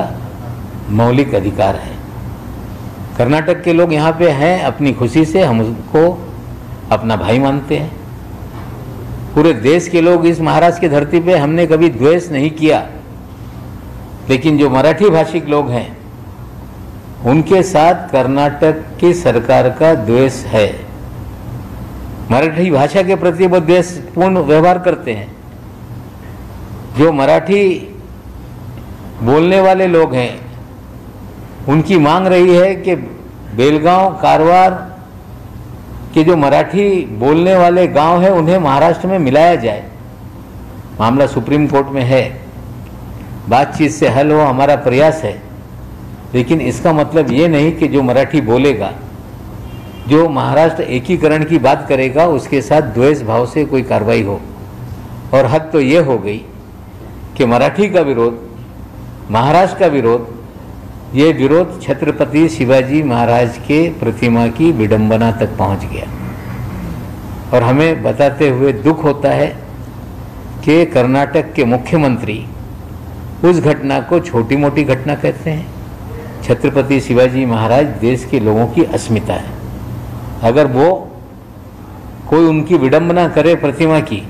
मौलिक अधिकार है। कर्नाटक के लोग यहाँ पे हैं अपनी खुशी से, हम उसको अपना भाई मानते हैं। पूरे देश के लोग इस महाराष्ट्र की धरती पे हमने कभी द्वेष नहीं किया, लेकिन जो मराठी भाषिक लोग हैं उनके साथ कर्नाटक की सरकार का द्वेष है। मराठी भाषा के प्रति वो द्वेषपूर्ण व्यवहार करते हैं। जो मराठी बोलने वाले लोग हैं उनकी मांग रही है कि बेलगांव, कारवार के जो मराठी बोलने वाले गांव हैं उन्हें महाराष्ट्र में मिलाया जाए। मामला सुप्रीम कोर्ट में है, बातचीत से हल हो, हमारा प्रयास है। लेकिन इसका मतलब ये नहीं कि जो मराठी बोलेगा, जो महाराष्ट्र एकीकरण की बात करेगा, उसके साथ द्वेष भाव से कोई कार्रवाई हो। और हद तो ये हो गई कि मराठी का विरोध, महाराष्ट्र का विरोध, ये विरोध छत्रपति शिवाजी महाराज के प्रतिमा की विडंबना तक पहुंच गया। और हमें बताते हुए दुख होता है कि कर्नाटक के मुख्यमंत्री उस घटना को छोटी मोटी घटना कहते हैं। छत्रपति शिवाजी महाराज देश के लोगों की अस्मिता है। अगर वो कोई उनकी विडंबना करे प्रतिमा की,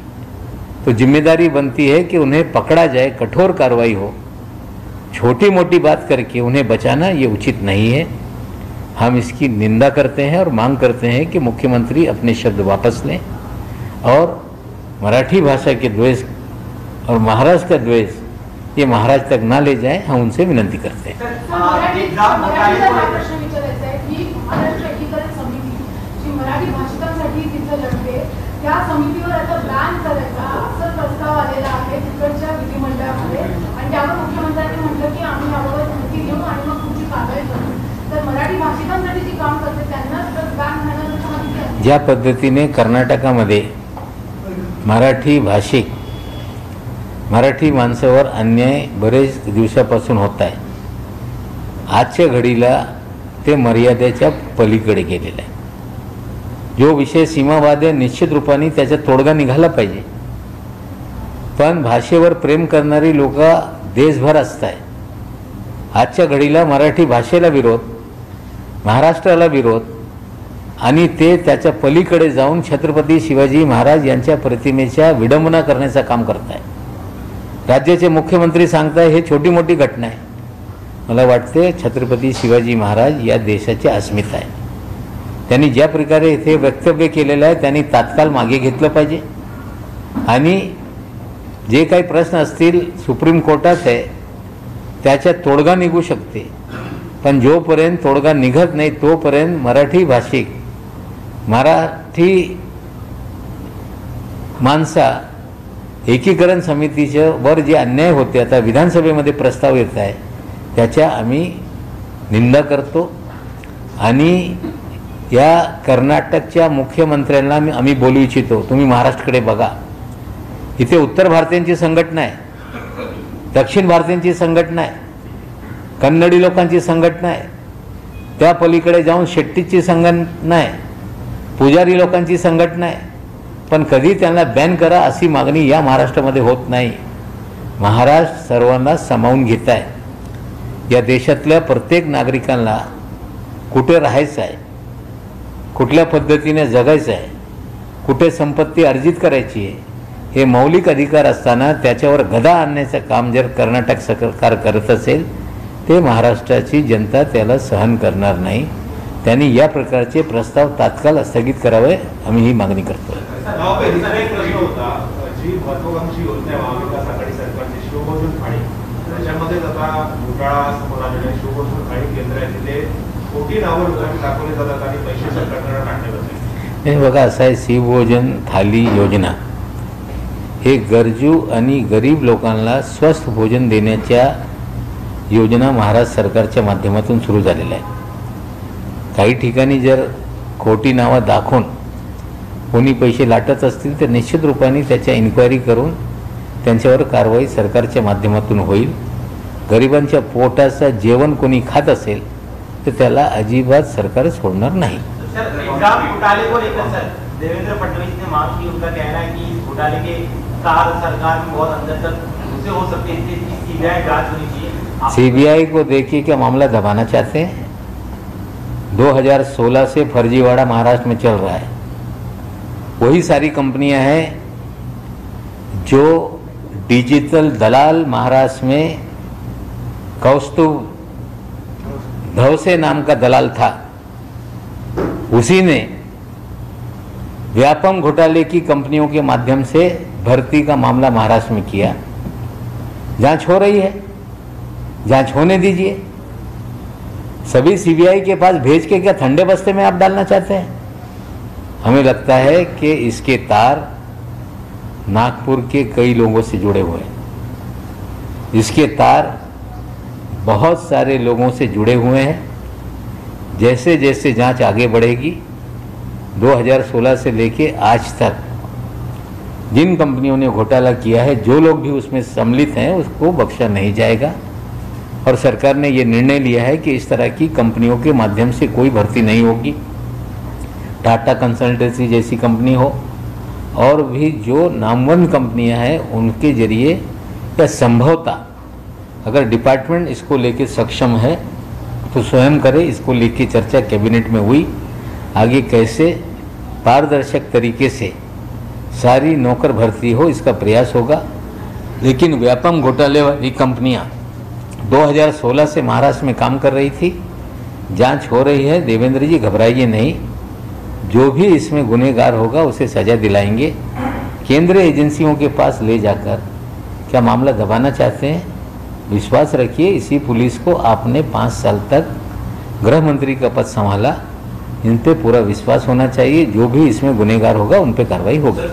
तो जिम्मेदारी बनती है कि उन्हें पकड़ा जाए, कठोर कार्रवाई हो। छोटी मोटी बात करके उन्हें बचाना ये उचित नहीं है। हम इसकी निंदा करते हैं और मांग करते हैं कि मुख्यमंत्री अपने शब्द वापस लें और मराठी भाषा के द्वेष और महाराष्ट्र का द्वेष ये महाराष्ट्र तक ना ले जाए, हम उनसे विनंती करते हैं। मराठी भाषिकांसाठी तिथं लढते त्या समितीवर आता प्लॅन करायचा असा प्रस्ताव आलेला आहे तिकडच्या विधिमंडळामध्ये आणि त्यावर मुख्यमंत्र्यांनी म्हटलं की आम्ही याबाबत माहिती घेऊ आणि मग पुढची कारवाई करू। तर मराठी भाषिकांसाठी जी काम करते त्यांनाच प्लॅन घालण्याची माहिती आहे। ज्या पद्धतीने कर्नाटकामध्ये मराठी भाषिक, मराठी माणसावर अन्याय बरेच दिवसापासून होत आहे, आजच्या घडीला ते मर्यादेच्या पलीकडे गेलेलं आहे। जो विषय सीमावाद आहे निश्चित रूपाने त्याचा तोडगा निघाला पाहिजे, पण भाषेवर प्रेम करणारी लोक देशभर असतात। आजच्या घडीला मराठी भाषेला विरोध, महाराष्ट्राला विरोध आणि ते त्याच्या पलीकडे जाऊन छत्रपती शिवाजी महाराज यांच्या प्रतिमेच्या विडंबना करण्याचं काम करत आहे। राज्याचे मुख्यमंत्री सांगताय हे छोटी मोठी घटना आहे. मला वाटते छत्रपती शिवाजी महाराज या देशाची अस्मिता आहे. त्यांनी ज्या प्रकारे इथे वक्तव्य केलेलं आहे त्यांनी तात्काळ मागे घेतलं पाहिजे आणि जे काही प्रश्न असतील सुप्रीम कोर्टात आहे त्याच्यात तोडगा निघू शकते. पण जोपर्यंत तोडगा निघत नाही तोपर्यंत मराठी भाषिक मराठी माणसा एकीकरण समितीच्या वर जे अन्याय होते आता विधानसभेमध्ये प्रस्ताव येत आहे त्याच्या आम्ही निंदा करतो. आणि या कर्नाटकच्या मुख्यमंत्र्यांना आम्ही बोलू इच्छितो, तुम्ही महाराष्ट्राकडे बघा. इथे उत्तर भारतीयांची संघटना आहे, दक्षिण भारतीयांची संघटना आहे, कन्नडी लोकांची संघटना आहे, त्या पलीकडे जाऊन शेट्टीची संघटना आहे, पुजारी लोकांची संघटना आहे. पण कधी त्यांना बॅन करा अशी मागणी या महाराष्ट्रामध्ये होत नाही. महाराष्ट्र सर्वांना सामावून घेत आहे. या देशातल्या प्रत्येक नागरिकांना कुठे राहायचं आहे, कुठल्या पद्धतीने जगायचं आहे, कुठे संपत्ती अर्जित करायची आहे हे मौलिक अधिकार असताना त्याच्यावर गदा आणण्याचं काम जर कर्नाटक सरकार करत असेल ते महाराष्ट्राची जनता त्याला सहन करणार नाही. त्यांनी या प्रकारचे प्रस्ताव तात्काळ स्थगित करावे आम्ही ही मागणी करतो. जी महत्वाकांक्षी योजना महाविकास आघाडी सरकारची शिवभोजन थाळी त्याच्यामध्ये आता घोटाळा समोर आलेला आहे. शिवभोजन थाळी केंद्र आहे तिथे कोटी नावं लोकांनी दाखवले जातात आणि पैसे सरकारकडे टाकले जातात. हे बघा असं आहे, शिवभोजन थाली योजना हे गरजू आणि गरीब लोकांना स्वस्थ भोजन देण्याच्या योजना महाराष्ट्र सरकारच्या माध्यमातून सुरू झालेल्या आहे. काही ठिकाणी जर खोटी नावं दाखवून कोणी पैसे लाटत असतील तर निश्चित रूपाने त्याच्या इन्क्वायरी करून त्यांच्यावर कारवाई सरकारच्या माध्यमातून होईल. गरिबांच्या पोटाचं जेवण कोणी खात असेल तर त्याला अजिबात सरकार सोडणार नहीं. सर एग्जाम घोटाले को लेकर सर देवेंद्र फडणवीस ने मांग की, उनका कहना है कि इस घोटाले के कार सरकार में बहुत अंदर तक घुसे हो सकते हैं, इसलिए सीबीआई जांच होनी चाहिए. सीबीआई को देखिए क्या मामला दबाना चाहते हैं. 2016 से फर्जीवाड़ा महाराष्ट्र में चल रहा है. वही सारी कंपनियां हैं जो डिजिटल दलाल महाराष्ट्र में कौस्तुभ धवसे नाम का दलाल था, उसी ने व्यापम घोटाले की कंपनियों के माध्यम से भर्ती का मामला महाराष्ट्र में किया. जांच हो रही है, जांच होने दीजिए. सभी सीबीआई के पास भेज के क्या ठंडे बस्ते में आप डालना चाहते हैं. हमें लगता है कि इसके तार नागपुर के कई लोगों से जुड़े हुए हैं. इसके तार बहुत सारे लोगों से जुड़े हुए हैं. जैसे जैसे जांच आगे बढ़ेगी 2016 से लेके आज तक जिन कंपनियों ने घोटाला किया है जो लोग भी उसमें सम्मिलित हैं उसको बख्शा नहीं जाएगा. और सरकार ने ये निर्णय लिया है कि इस तरह की कंपनियों के माध्यम से कोई भर्ती नहीं होगी. टाटा कंसल्टेंसी जैसी कंपनी हो और भी जो नामवंत कंपनियां हैं उनके जरिए या संभवतः अगर डिपार्टमेंट इसको लेके सक्षम है तो स्वयं करे. इसको लेके चर्चा कैबिनेट में हुई. आगे कैसे पारदर्शक तरीके से सारी नौकर भर्ती हो इसका प्रयास होगा. लेकिन व्यापम घोटाले वाली कंपनियां 2016 से महाराष्ट्र में काम कर रही थी. जांच हो रही है. देवेंद्र जी घबराइए नहीं, जो भी इसमें गुनहगार होगा उसे सजा दिलाएंगे. केंद्रीय एजेंसियों के पास ले जाकर क्या मामला दबाना चाहते हैं. विश्वास रखिए इसी पुलिस को आपने 5 साल तक गृह मंत्री का पद संभाला, इन पे पूरा विश्वास होना चाहिए. जो भी इसमें गुनहगार होगा उन पे कार्रवाई होगी.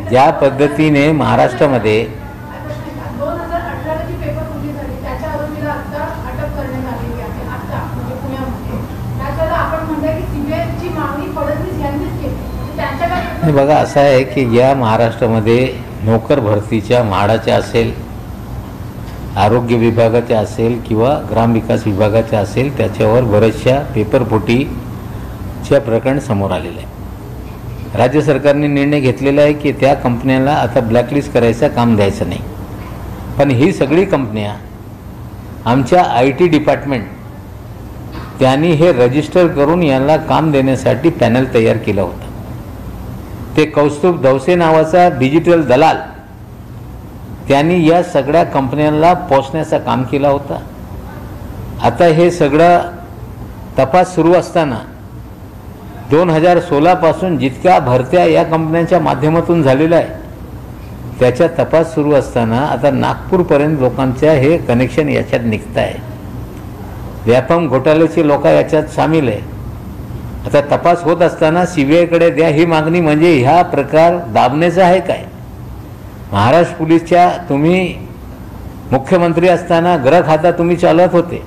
ज्या पद्धतीने महाराष्ट्रामध्ये बघा असं आहे की या महाराष्ट्रामध्ये नोकर भरतीच्या म्हाडाच्या असेल, आरोग्य विभागाच्या असेल किंवा ग्रामविकास विभागाच्या असेल त्याच्यावर बऱ्याचशा पेपरफुटीच्या प्रकरण समोर आलेले आहे. राज्य सरकारने निर्णय घेतलेला आहे की त्या कंपन्यांना आता ब्लॅकलिस्ट करायचं काम द्यायचं नाही. पण ही सगळी कंपन्या आमच्या IT डिपार्टमेंट त्यांनी हे रजिस्टर करून यांना काम देण्यासाठी पॅनल तयार केलं होतं. ते कौस्तुभ दवसे नावाचा डिजिटल दलाल त्यांनी या सगळ्या कंपन्यांना पोचण्याचं काम केलं होतं. आता हे सगळं तपास सुरू असताना 2016 पासून जितक्या भरत्या या कंपन्यांच्या माध्यमातून झालेल्या आहे त्याचा तपास सुरू असताना आता नागपूरपर्यंत लोकांच्या हे कनेक्शन याच्यात निघत आहे. व्यापम घोटाळ्याचे लोक याच्यात सामील आहे. आता तपास होत असताना CBI कडे द्या ही मागणी म्हणजे ह्या प्रकार दाबण्याचा आहे काय? महाराष्ट्र पोलीसच्या तुम्ही मुख्यमंत्री असताना गृह खाता तुम्ही चालवत होते.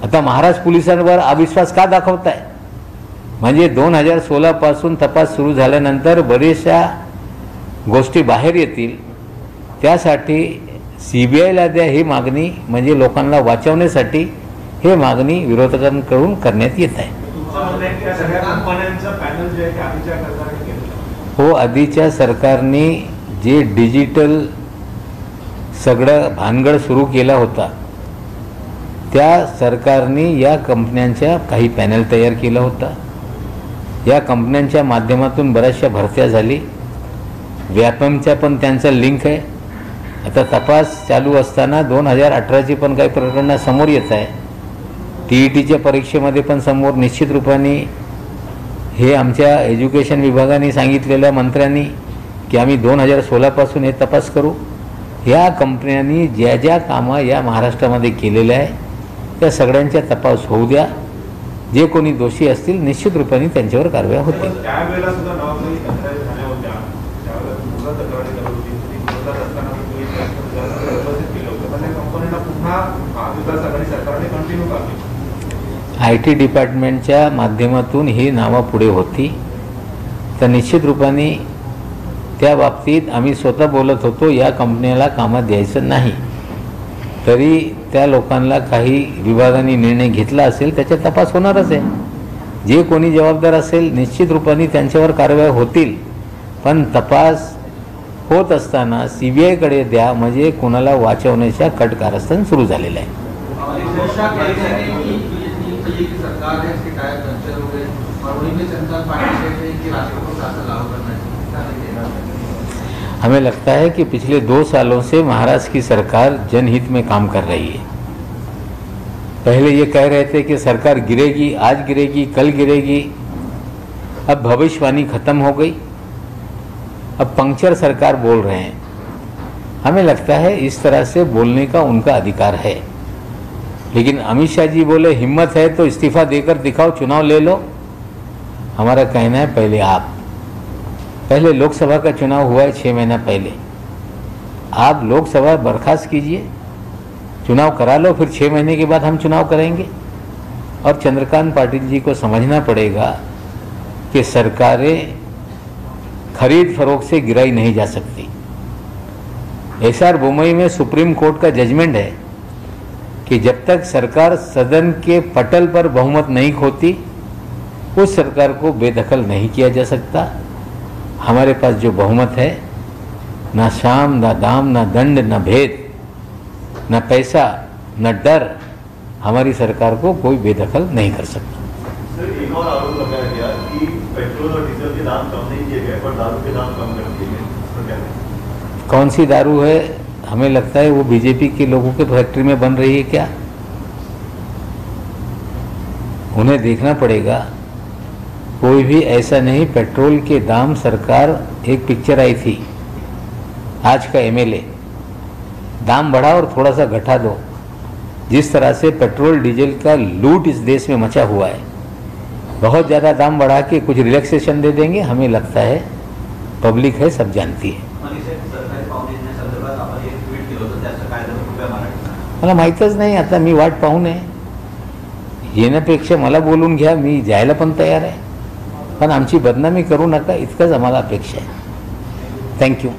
आता महाराष्ट्र पोलिसांवर अविश्वास का दाखवताय? म्हणजे 2016 पासून तपास सुरू झाल्यानंतर बरेचशा गोष्टी बाहेर येतील त्यासाठी CBIला द्या ही मागणी म्हणजे लोकांना वाचवण्यासाठी हे मागणी विरोधकांकडून करण्यात येत आहे. हो, आधीच्या सरकारने जे डिजिटल सगळं भानगड सुरू केला होता त्या सरकारने या कंपन्यांच्या काही पॅनल तयार केला होता. या कंपन्यांच्या माध्यमातून बऱ्याचशा भरत्या झाली. व्यापमच्या पण त्यांचा लिंक आहे. आता तपास चालू असताना 2018ची पण काही प्रकरणं समोर येत आहे. TETच्या परीक्षेमध्ये पण समोर निश्चित रूपाने हे आमच्या एज्युकेशन विभागाने सांगितलेल्या मंत्र्यांनी की आम्ही 2016 पासून हे तपास करू. या कंपन्यांनी ज्या ज्या कामं या महाराष्ट्रामध्ये केलेल्या आहे त्या सगळ्यांचा तपास होऊ द्या. जे कोणी दोषी असतील निश्चित रूपाने त्यांच्यावर कारवाई होतील. IT डिपार्टमेंटच्या माध्यमातून ही नावं पुढे होती तर निश्चित रूपाने त्या बाबतीत आम्ही स्वतः बोलत होतो या कंपनीला कामात द्यायचं नाही. तरी त्या लोकांना काही विभागाने निर्णय घेतला असेल त्याचा तपास होणारच आहे. जे कोणी जबाबदार असेल निश्चित रूपाने त्यांच्यावर कारवाई होतील. पण तपास होत असताना CBI कडे द्या म्हणजे कोणाला वाचवण्याच्या कट कारस्थान सुरू झालेलं आहे. हमें लगता है कि पिछले 2 सालों से महाराष्ट्र की सरकार जनहित में काम कर रही है. पहले ये कह रहे थे कि सरकार गिरेगी, आज गिरेगी, कल गिरेगी. अब भविष्यवाणी खत्म हो गई. अब पंक्चर सरकार बोल रहे हैं. हमें लगता है इस तरह से बोलने का उनका अधिकार है. लेकिन अमित शाह जी बोले हिम्मत है तो इस्तीफा देकर दिखाओ, चुनाव ले लो. हमारा कहना है पहले लोकसभा का चुनाव हुआ है 6 महीना पहले. आप लोकसभा बर्खास्त कीजिए, चुनाव करा लो, फिर 6 महीने के बाद हम चुनाव करेंगे. और चंद्रकांत पाटिल जी को समझना पड़ेगा कि सरकारें खरीद फरोख्त से गिराई नहीं जा सकती. SR बोमई में सुप्रीम कोर्ट का जजमेंट है कि जब तक सरकार सदन के पटल पर बहुमत नहीं खोती उस सरकार को बेदखल नहीं किया जा सकता. हमारे पास जो बहुमत है, ना शाम, ना दाम, ना दंड, ना भेद, ना पैसा, न डर, हमारी सरकार को कोई बेदखल नहीं कर सकता. सर, एक और आरोप लगाया गया कि पेट्रोल और डीजल के दाम कम नहीं किए गए पर दारू के दाम कम कर दिए गए. कौन सी दारू है? हमें लगता है वो BJP के लोगों के फैक्ट्री में बन रही है क्या? उन्हें देखना पड़ेगा. कोई भी ऐसा नहीं. पेट्रोल के दाम सरकार, एक पिक्चर आई थी आज का MLA, दाम बढ़ा और थोड़ा सा घटा दो. जिस तरह से पेट्रोल डीजल का लूट इस देश में मचा हुआ है, बहुत ज़्यादा दाम बढ़ा के कुछ रिलैक्सेशन दे देंगे. हमें लगता है पब्लिक है, सब जानती है. मला माहीतच नाही. आता मी वाट पाहून आहे. येण्यापेक्षा मला बोलून घ्या, मी जायला पण तयार आहे. पण आमची बदनामी करू नका इतकंच आम्हाला अपेक्षा आहे. थँक्यू.